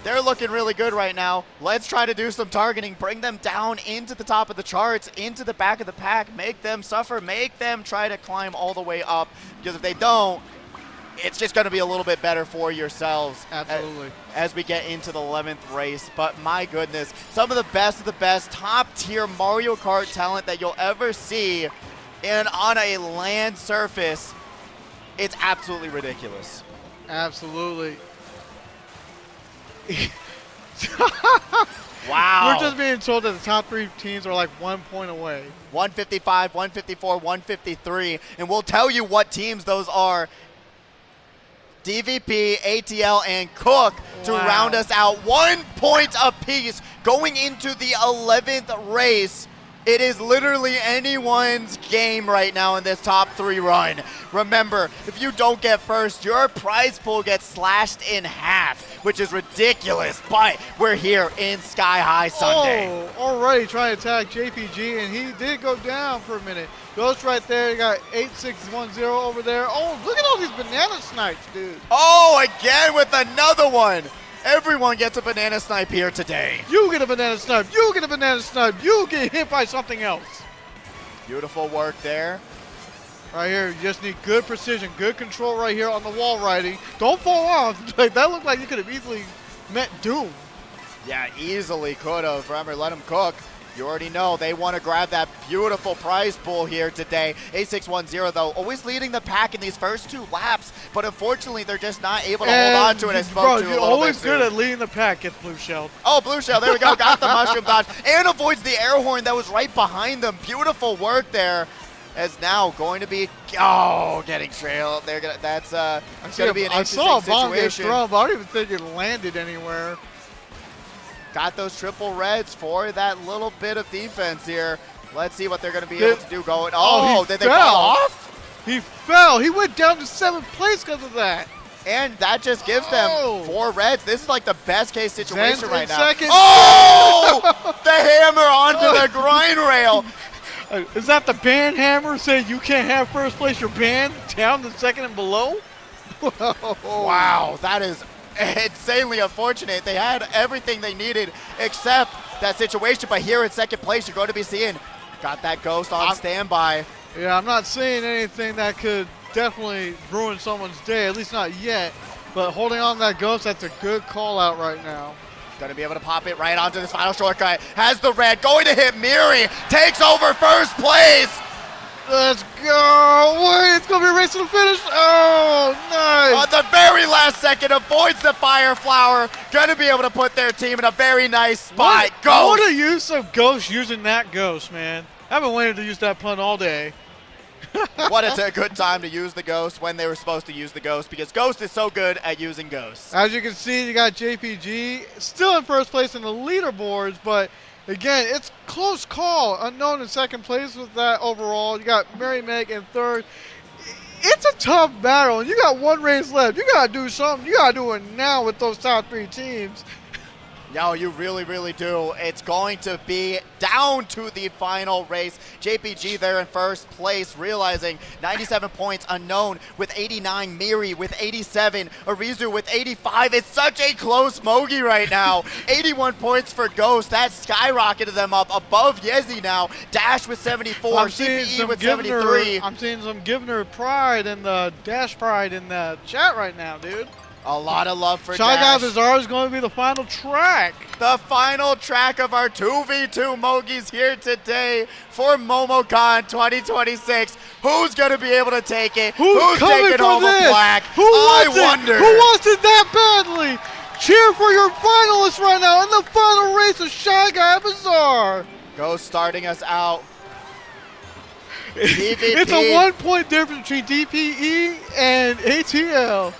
A: They're looking really good right now. Let's try to do some targeting, bring them down into the top of the charts, into the back of the pack, make them suffer, make them try to climb all the way up, because if they don't, it's just going to be a little bit better for yourselves.
B: Absolutely.
A: As we get into the 11th race. But my goodness, some of the best top tier Mario Kart talent that you'll ever see and on a land surface. It's absolutely ridiculous.
B: Absolutely.
A: Wow.
B: We're just being told that the top 3 teams are like 1 point away.
A: 155, 154, 153. And we'll tell you what teams those are. DVP, ATL, and Cook to round us out. 1 point apiece going into the 11th race. It is literally anyone's game right now in this top 3 run. Remember, if you don't get first, your prize pool gets slashed in half, which is ridiculous, but we're here in Sky High Sunday.
B: Oh, already trying to attack JPG, and he did go down for a minute. Ghost right there, you got 8610 over there. Oh, look at all these banana snipes, dude.
A: Oh, again with another one. Everyone gets a banana snipe here today.
B: You get a banana snipe. You get a banana snipe. You get hit by something else.
A: Beautiful work there.
B: Right here, you just need good precision, good control right here on the wall riding. Don't fall off. Like, that looked like you could have easily met doom.
A: Yeah, easily could have. Remember, let him cook. You already know they want to grab that beautiful prize pool here today. A610, though, always leading the pack in these first 2 laps, but unfortunately, they're just not able to hold on to it. I spoke to
B: you're always good at leading the pack. Gets blue shelled.
A: Oh, blue shell. There we go. Got the mushroom dodge and avoids the air horn that was right behind them. Beautiful work there. As now going to be getting trailed. That's going to be an interesting
B: I saw a bomb get
A: situation.
B: thrown, but I don't even think it landed anywhere.
A: Got those triple reds for that little bit of defense here. Let's see what they're going to be able to do going. Oh, did they fall off?
B: He fell. He went down to 7th place because of that.
A: And that just gives them 4 reds. This is like the best case situation right now.
B: Second.
A: Oh! The hammer onto the grind rail.
B: Is that the ban hammer saying you can't have first place, you're banned down to 2nd and below?
A: Wow, that is insanely unfortunate. They had everything they needed except that situation, but here in 2nd place, you're going to be seeing, got that ghost on standby.
B: Yeah, I'm not seeing anything that could definitely ruin someone's day, at least not yet. But holding on to that ghost, that's a good call out right now.
A: Going to be able to pop it right onto this final shortcut. Has the red, going to hit Miri, takes over first place.
B: Let's go. Wait, it's going to be a race to the finish. Oh, nice.
A: On the very last second, avoids the fire flower. Going to be able to put their team in a very nice spot. Ghost.
B: What a use of Ghost using that Ghost, man. I've been waiting to use that pun all day.
A: What a good time to use the Ghost when they were supposed to use the Ghost, because Ghost is so good at using Ghosts.
B: As you can see, you got JPG still in first place in the leaderboards, but again, it's close call. Unkwn in second place with that overall. You got Mirymeg in third. It's a tough battle, and you got one race left. You got to do something. You got to do it now with those top 3 teams.
A: No, you really, really do. It's going to be down to the final race. JPG there in first place, realizing 97 points. Unkwn with 89, Miri with 87, Arizu with 85. It's such a close Mogi right now. 81 points for Ghost. That skyrocketed them up above yezy now. Dash with 74, CPE with 73.
B: I'm seeing some Giviner pride and the Dash pride in the chat right now, dude.
A: A lot of love for
B: Shy Guy
A: Dash.
B: Bazaar is going to be the final track.
A: The final track of our 2v2 Mogies here today for Momocon 2026. Who's going to be able to take it? Who's taking home a plaque? I wonder.
B: Who wants it that badly? Cheer for your finalists right now in the final race of Shy Guy Bazaar.
A: Ghost starting us out.
B: It's a 1 point difference between DPE and ATL.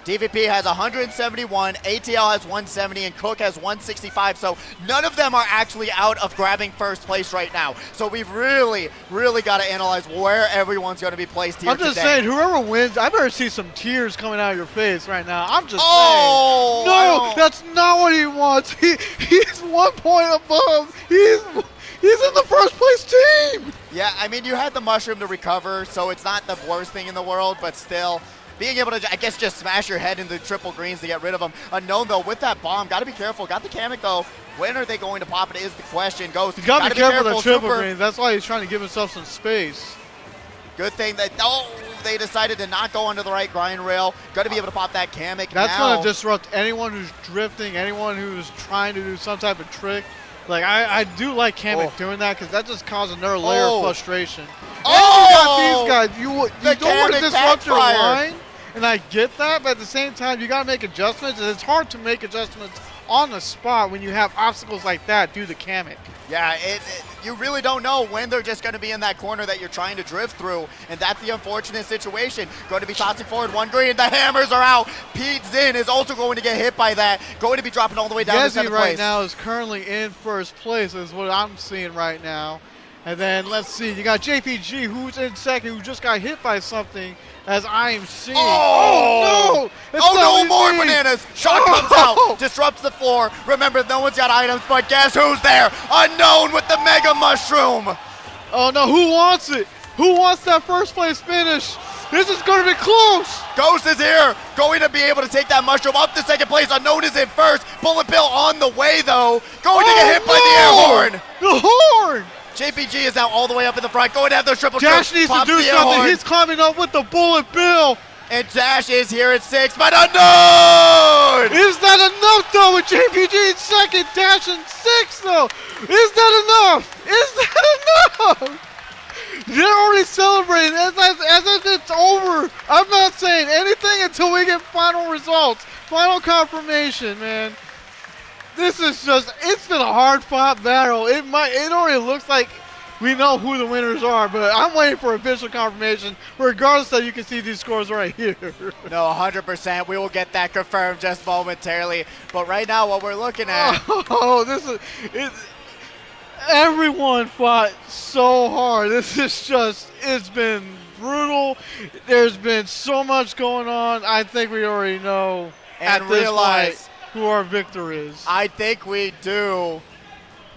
A: DVP has 171, ATL has 170, and Cook has 165. So none of them are actually out of grabbing first place right now. So we've really, really got to analyze where everyone's going to be placed here today.
B: I'm just saying, whoever wins, I better see some tears coming out of your face right now. I'm just
A: saying.
B: No, that's not what he wants. He's 1 point above. He's in the first place team.
A: Yeah, I mean, you had the mushroom to recover, so it's not the worst thing in the world, but still. Being able to, I guess, just smash your head into the triple greens to get rid of them. Unkwn, though, with that bomb. Got to be careful. Got the Kamek, though. When are they going to pop it is the question. Ghost.
B: You got to be careful with the triple greens. That's why he's trying to give himself some space.
A: Good thing that, they decided to not go onto the right grind rail. Got to be able to pop that Kamek.
B: That's going to disrupt anyone who's drifting, anyone who's trying to do some type of trick. Like, I do like Kamek doing that because that just causes another layer of frustration. And you got these guys. You don't want to disrupt your line. And I get that, but at the same time, you got to make adjustments, and it's hard to make adjustments on the spot when you have obstacles like that due to Kamek.
A: Yeah, you really don't know when they're just going to be in that corner that you're trying to drift through, and that's the unfortunate situation. Going to be tossing forward one green, the hammers are out. Peetzyn is also going to get hit by that, going to be dropping all the way down to seventh place.
B: right now is currently in first place, is what I'm seeing right now. And then let's see, you got JPG who's in second, who just got hit by something, as I am seeing.
A: Oh no, more bananas. Shot comes out, disrupts the floor. Remember, no one's got items, but guess who's there? Unkwn with the Mega Mushroom.
B: Oh no, who wants it? Who wants that first place finish? This is going to be close.
A: Ghost is here, going to be able to take that mushroom up to second place. Unkwn is in first. Bullet Bill on the way, though. Going to get hit by the air horn.
B: The horn.
A: JPG is now all the way up in the front, going to have those triple
B: Dash needs to do something. He's climbing up with the Bullet Bill.
A: And Dash is here at 6, but Unkwn!
B: Is that enough, though, with JPG in second, Dash in 6, though? Is that enough? Is that enough? They're already celebrating as if it's over. I'm not saying anything until we get final results, final confirmation, man. This is just, it's been a hard-fought battle. It already looks like we know who the winners are, but I'm waiting for official confirmation, regardless that you can see these scores right here.
A: No, 100%. We will get that confirmed just momentarily. But right now, what we're looking at...
B: everyone fought so hard. This is just, it's been brutal. There's been so much going on. I think we already know
A: and realize
B: who our victor is.
A: I think we do,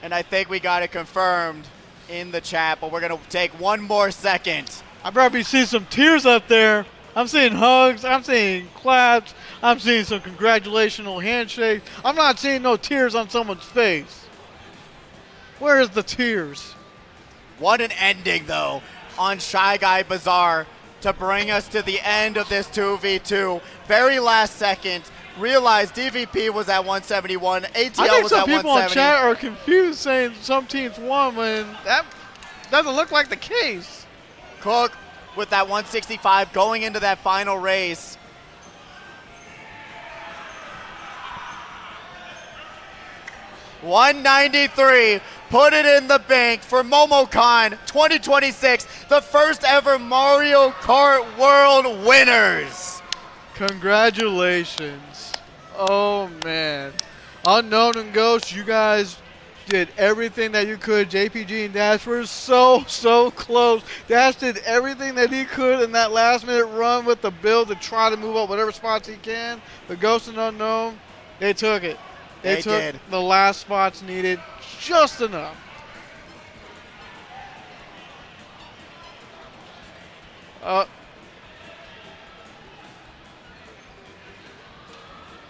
A: and I think we got it confirmed in the chat, but we're going to take one more second.
B: I probably see some tears up there. I'm seeing hugs. I'm seeing claps. I'm seeing some congratulational handshakes. I'm not seeing no tears on someone's face. Where is the tears?
A: What an ending, though, on Shy Guy Bazaar to bring us to the end of this 2v2. Very last second. Realized DVP was at 171, ATL was at 170.
B: I think some people in chat are confused saying some teams won when that doesn't look like the case.
A: Cook with that 165 going into that final race. $193, put it in the bank for Momocon 2026, the first ever Mario Kart World winners.
B: Congratulations. Oh man. Unkwn and Ghost, you guys did everything that you could. JPG and Dash were so close. Dash did everything that he could in that last minute run with the build to try to move up whatever spots he can. But Ghost and Unkwn, they took it. They took
A: did.
B: the last spots needed just enough.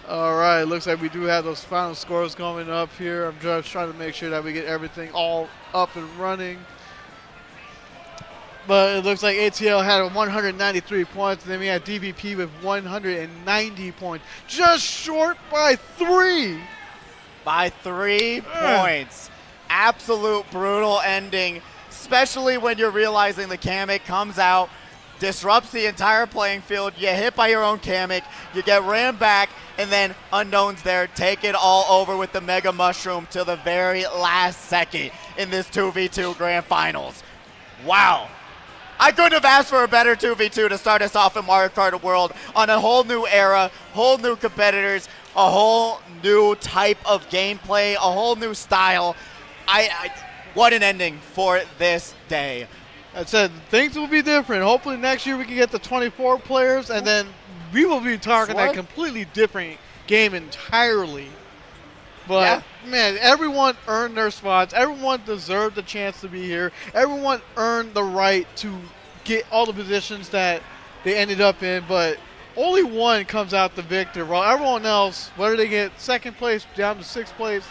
B: All right, looks like we do have those final scores coming up here. I'm just trying to make sure that we get everything all up and running. But it looks like ATL had 193 points, and then we had DVP with 190 points. Just short by 3.
A: By 3 points. Absolute brutal ending, especially when you're realizing the Kamek comes out, disrupts the entire playing field, you get hit by your own Kamek, you get ran back, and then Unknown's there, take it all over with the Mega Mushroom till the very last second in this 2v2 Grand Finals. Wow. I couldn't have asked for a better 2v2 to start us off in Mario Kart World on a whole new era, whole new competitors, a whole new type of gameplay, a whole new style. What an ending for this day.
B: I said things will be different. Hopefully next year we can get the 24 players, and then we will be talking a completely different game entirely. But man, everyone earned their spots. Everyone deserved the chance to be here. Everyone earned the right to get all the positions that they ended up in. But only one comes out the victor. While everyone else, whether they get second place down to sixth place,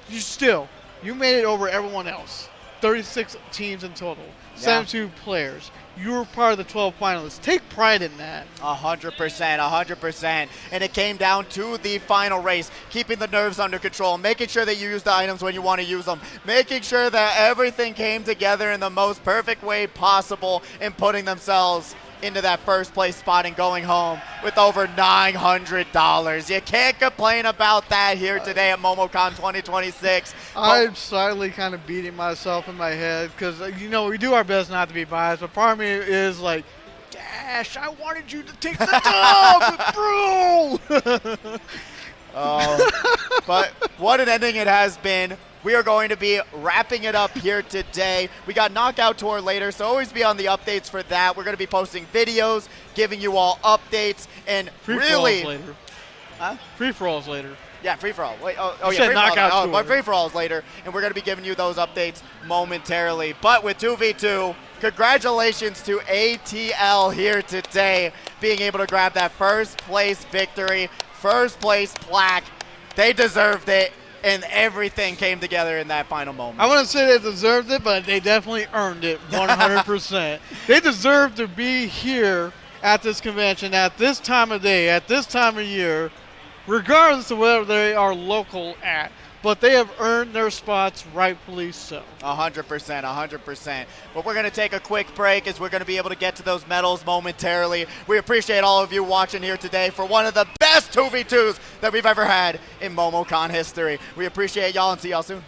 B: you made it over everyone else. 36 teams in total, 72 players. You were part of the 12 finalists. Take pride in that.
A: 100%, 100%. And it came down to the final race, keeping the nerves under control, making sure that you use the items when you want to use them, making sure that everything came together in the most perfect way possible, and putting themselves into that first place spot and going home with over $900. You can't complain about that here today at Momocon 2026.
B: I'm silently kind of beating myself in my head because, we do our best not to be biased, but part of me is like, Dash, I wanted you to take the dub, bro! But
A: what an ending it has been. We are going to be wrapping it up here today. We got Knockout Tour later, so always be on the updates for that. We're going to be posting videos, giving you all updates, and
B: free-for-alls later. Free-for-alls later.
A: Yeah, free-for-all. Wait,
B: Knockout Tour.
A: But free-for-alls later, and we're going to be giving you those updates momentarily. But with 2v2, congratulations to ATL here today, being able to grab that first place victory, first place plaque. They deserved it. And everything came together in that final moment.
B: I wouldn't say they deserved it, but they definitely earned it 100%. They deserve to be here at this convention at this time of day, at this time of year, regardless of whether they are local at. But they have earned their spots, rightfully so.
A: 100%, 100%. But we're going to take a quick break as we're going to be able to get to those medals momentarily. We appreciate all of you watching here today for one of the best 2v2s that we've ever had in Momocon history. We appreciate y'all and see y'all soon.